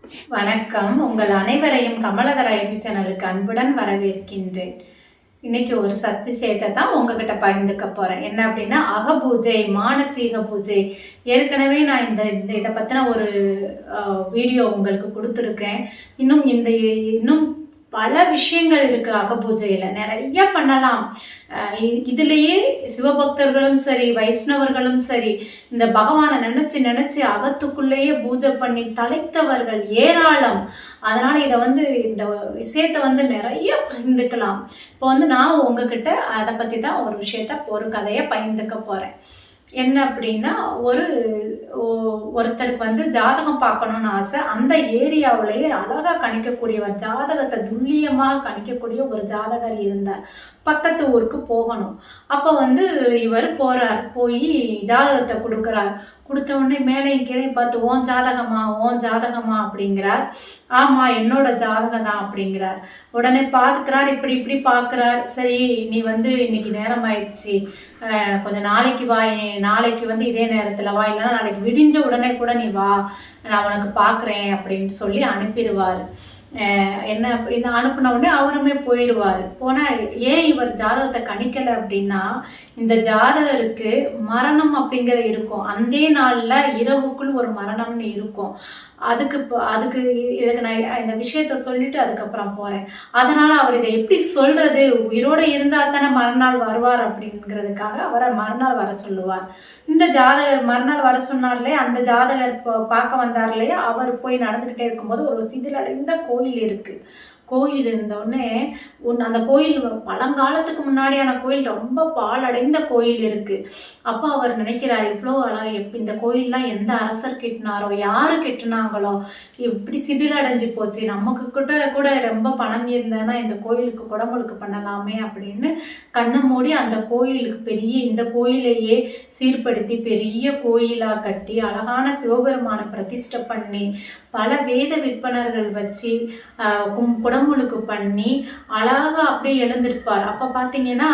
வணக்கம். உங்கள் அனைவரையும் கமலதர ஐபி சேனலுக்கு அன்புடன் வரவேற்கின்றேன். இன்னைக்கு ஒரு சத்விஷயத்தை தான் உங்ககிட்ட பகிர்ந்துக்க போறேன். என்ன அப்படின்னா, அகபூஜை, மானசீக பூஜை. ஏற்கனவே நான் இதை பற்றின ஒரு வீடியோ உங்களுக்கு கொடுத்துருக்கேன். இன்னும் பல விஷயங்கள் இருக்குது. அகபூஜையில் நிறைய பண்ணலாம். இதுலேயே சிவபக்தர்களும் சரி, வைஷ்ணவர்களும் சரி, இந்த பகவானை நினச்சி அகத்துக்குள்ளேயே பூஜை பண்ணி தலைத்தவர்கள் ஏராளம். அதனால் இந்த விஷயத்தை நிறைய பகிர்ந்துக்கலாம். இப்போ நான் உங்ககிட்ட அதை பற்றி தான் ஒரு கதையை பகிர்ந்துக்க போகிறேன். என்ன அப்படின்னா, ஒருத்தருக்கு ஜாதகம் பார்க்கணுன்னு ஆசை. அந்த ஏரியாவிலேயே அழகாக கணிக்கக்கூடியவர், ஜாதகத்தை துல்லியமாக கணிக்கக்கூடிய ஒரு ஜாதகர் இருந்தார். பக்கத்து ஊருக்கு போகணும். அப்போ இவர் போகிறார். போய் ஜாதகத்தை கொடுக்குறார். கொடுத்த உடனே மேலையும் கீழே பார்த்து, ஓன் ஜாதகமா அப்படிங்கிறார். ஆமாம், என்னோட ஜாதகம் தான் அப்படிங்கிறார். உடனே பார்த்துக்கிறார். இப்படி பார்க்குறார். சரி, நீ இன்னைக்கு நேரம் ஆயிடுச்சு, கொஞ்சம் நாளைக்கு வா, நாளைக்கு இதே நேரத்தில் வா, இல்லைன்னா நாளைக்கு விடிஞ்ச உடனே கூட நீ வா, நான் உனக்கு பார்க்குறேன் அப்படின்னு சொல்லி அனுப்பிடுவார். என்ன அப்படின்னு அனுப்பின உடனே அவருமே போயிடுவார். போனால் ஏன் இவர் ஜாதகத்தை கணிக்கலை அப்படின்னா, இந்த ஜாதகருக்கு மரணம் அப்படிங்கிற இருக்கும். அந்த நாளில் இரவுக்குள் ஒரு மரணம்னு இருக்கும். இதுக்கு நான் இந்த விஷயத்த சொல்லிட்டு அதுக்கப்புறம் போகிறேன். அதனால் அவர் இதை எப்படி சொல்கிறது, உயிரோடு இருந்தால் தானே மறுநாள் வருவார் அப்படிங்கிறதுக்காக அவரை மறுநாள் வர சொல்லுவார். இந்த ஜாதகர் மறுநாள் வர சொன்னார்லையே, அந்த ஜாதகர் பார்க்க வந்தார் இல்லையா, அவர் போய் நடந்துக்கிட்டே இருக்கும்போது ஒரு சிதிலடைந்த கோயில் இருக்குது. கோயில் இருந்தோடனே அந்த கோயில் பழங்காலத்துக்கு முன்னாடியான கோயில், ரொம்ப பாழடைந்த கோயில் இருக்குது. அப்போ அவர் நினைக்கிறார், இவ்வளோ இந்த கோயிலெலாம் எந்த அரசர் கட்டினாரோ, யார் கட்டினாங்களோ, இப்படி சிதிலடைஞ்சு போச்சு, நமக்கு கூட ரொம்ப பணம் இருந்ததுன்னா இந்த கோயிலுக்கு குடமுழுக்கு பண்ணலாமே அப்படின்னு கண்ணை மூடி அந்த கோயிலுக்கு இந்த கோயிலையே சீர்படுத்தி பெரிய கோயிலாக கட்டி அழகான சிவபெருமானை பிரதிஷ்டை பண்ணி பல வேத விற்பனர்கள் வச்சு குடமுழுக்கு பண்ணி அழகாக அப்படியே எழுந்திருப்பார். அப்போ பார்த்தீங்கன்னா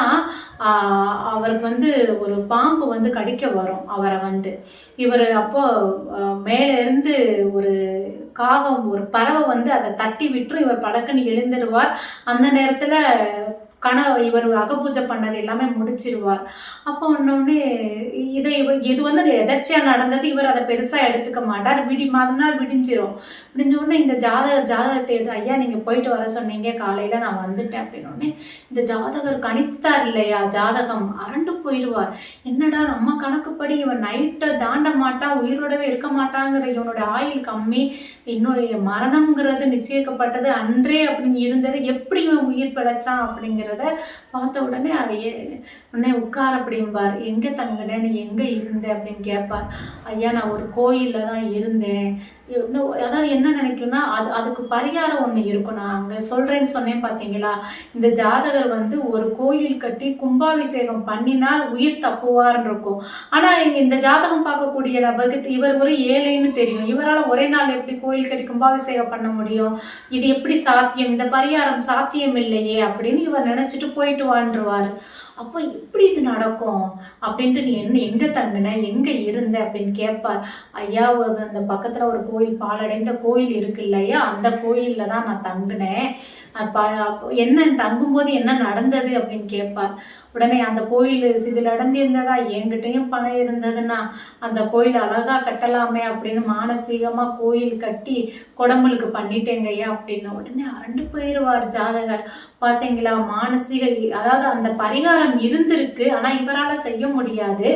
அவருக்கு ஒரு பாம்பு கடிக்க வரும் அவரை. இவர் அப்போ மேலேருந்து ஒரு காகம், ஒரு பறவை அதை தட்டி விட்டுரும். இவர் படக்குன்னு எழுந்துருவார். அந்த நேரத்தில் இவர் அகபூஜை பண்ணது எல்லாமே முடிச்சிருவார். அப்போ ஒன்னொன்னே இது எதர்ச்சியாக நடந்தது. இவர் அதை பெருசாக எடுத்துக்க மாட்டார். மறுநாள் விடிஞ்ச உடனே இந்த ஜாதகத்தை எடுத்து, ஐயா நீங்கள் போயிட்டு வர சொன்னீங்க, காலையில் நான் வந்துட்டேன் அப்படின்னோடனே இந்த ஜாதகர் கணித்தார் இல்லையா, ஜாதகம் அரண்டு போயிடுவார். என்னடா நம்ம கணக்குப்படி இவன் நைட்டை தாண்ட மாட்டான், உயிரோடவே இருக்க மாட்டாங்கிற, இவனோட ஆயுள் கம்மி, இன்னொரு மரணம்ங்கிறது நிச்சயிக்கப்பட்டது அன்றே அப்படின்னு இருந்தது, எப்படி இவன் உயிர் பிழைச்சான் அப்படிங்கிறத பார்த்த உடனே உடனே உட்கார அப்படிம்பார். எங்கே தங்கினேன், எங்கே இருந்தேன் அப்படின்னு கேட்பார். ஐயா நான் ஒரு கோயிலில் தான் இருந்தேன். அதாவது என்ன நினைக்கும்னா, அதுக்கு பரிகாரம் ஒன்று இருக்கும். நான் அங்கே சொல்கிறேன்னு சொன்னேன் பார்த்தீங்களா, இந்த ஜாதகர் ஒரு கோயில் கட்டி கும்பாபிஷேகம் பண்ணினால் உயிர் தப்புவார்னு இருக்கும். ஆனால் இந்த ஜாதகம் பார்க்கக்கூடிய நபருக்கு இவர் ஒரு ஏழைன்னு தெரியும். இவரால் ஒரே நாள் எப்படி கோயில் கட்டி கும்பாபிஷேகம் பண்ண முடியும், இது எப்படி சாத்தியம், இந்த பரிகாரம் சாத்தியம் இல்லையே அப்படின்னு இவர் நினச்சிட்டு போயிட்டு வாழ்ந்துருவார். அப்போ எப்படி இது நடக்கும் அப்படின்ட்டு, நீ எங்கே தங்கின, எங்கே இருந்த அப்படின்னு கேட்பார். ஐயா அந்த பக்கத்தில் ஒரு கோயில், பாலடைந்த கோயில் இருக்கு இல்லையா, அந்த கோயிலில் தான் நான் தங்கினேன். என்ன தங்கும்போது என்ன நடந்தது அப்படின்னு கேட்பார். உடனே அந்த கோயில் சிதிலடைந்து இருந்ததா, என்கிட்டையும் பணம் இருந்ததுன்னா அந்த கோயில் அழகாக கட்டலாமே அப்படின்னு மானசீகமாக கோயில் கட்டி குடமுழுக்கு பண்ணிட்டேங்க ஐயா அப்படின்னு உடனே அரண்டு போயிடுவார் ஜாதகர். பார்த்தீங்களா, மானசீக, அதாவது அந்த பரிகாரம் இருந்திருக்கு, ஆனால் இவரால் செய்ய முடியாது.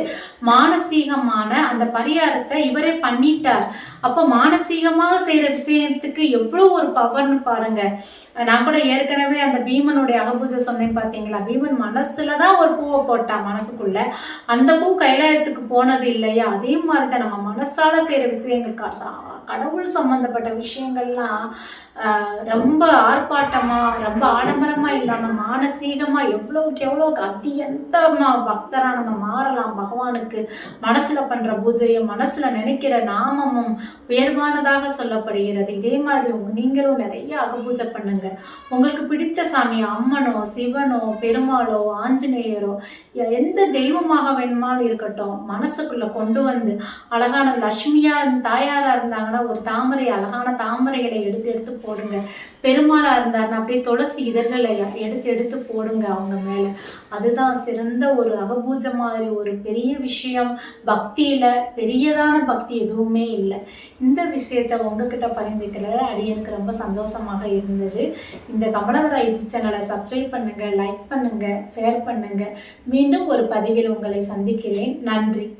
மானசீகமான அந்த பரிகாரத்தை இவரே பண்ணிட்டார். அப்போ மானசீகமாக செய்கிற விஷயத்துக்கு எவ்வளோ ஒரு பவர்னு பாருங்க. நான் கூட ஏற்கனவே அந்த பீமனுடைய அகபூஜை சொன்னேன் பார்த்தீங்களா, பீமன் மனசுல தான் ஒரு பூவை போட்டான் மனசுக்குள்ள, அந்த பூ கைலாயத்துக்கு போனது இல்லையா, அதே மாதிரி தான் நம்ம மனசால செய்கிற விஷயங்கள், கடவுள் சம்பந்தப்பட்ட விஷயங்கள்லாம் ரொம்ப ஆர்ப்பாட்டமாக, ரொம்ப ஆடம்பரமாக இல்லாமல் மானசீகமாக எவ்வளோக்கு எவ்வளோக்கு அத்தியந்தமாக பக்தராக நம்ம மாறலாம். பகவானுக்கு மனசில் பண்ணுற பூஜையும் மனசில் நினைக்கிற நாமமும் உயர்வானதாக சொல்லப்படுகிறது. இதே மாதிரி நீங்களும் நிறைய அகபூஜை பண்ணுங்க. உங்களுக்கு பிடித்த சாமி, அம்மனோ சிவனோ பெருமாளோ ஆஞ்சநேயரோ எந்த தெய்வமாக வேணுமாலும் இருக்கட்டும், மனசுக்குள்ளே கொண்டு அழகான லட்சுமியாக தாயாராக இருந்தாங்கன்னா ஒரு தாமரை, அழகான தாமரைகளை எடுத்து எடுத்து போடுங்க. பெருமாளாக இருந்தாருன்னா அப்படியே துளசி இதழ்களை எடுத்து எடுத்து போடுங்க அவங்க மேலே. அதுதான் சிறந்த ஒரு அகபூஜை மாதிரி ஒரு பெரிய விஷயம். பக்தியில் பெரியதான பக்தி எதுவுமே இல்லை. இந்த விஷயத்தை உங்ககிட்ட பகிர்ந்துக்கிறது அடியனுக்கு ரொம்ப சந்தோஷமாக இருந்தது. இந்த கமலதரா யூடியூப் சேனலை சப்ஸ்கிரைப் பண்ணுங்கள், லைக் பண்ணுங்கள், ஷேர் பண்ணுங்கள். மீண்டும் ஒரு பதிவில் உங்களை சந்திக்கிறேன். நன்றி.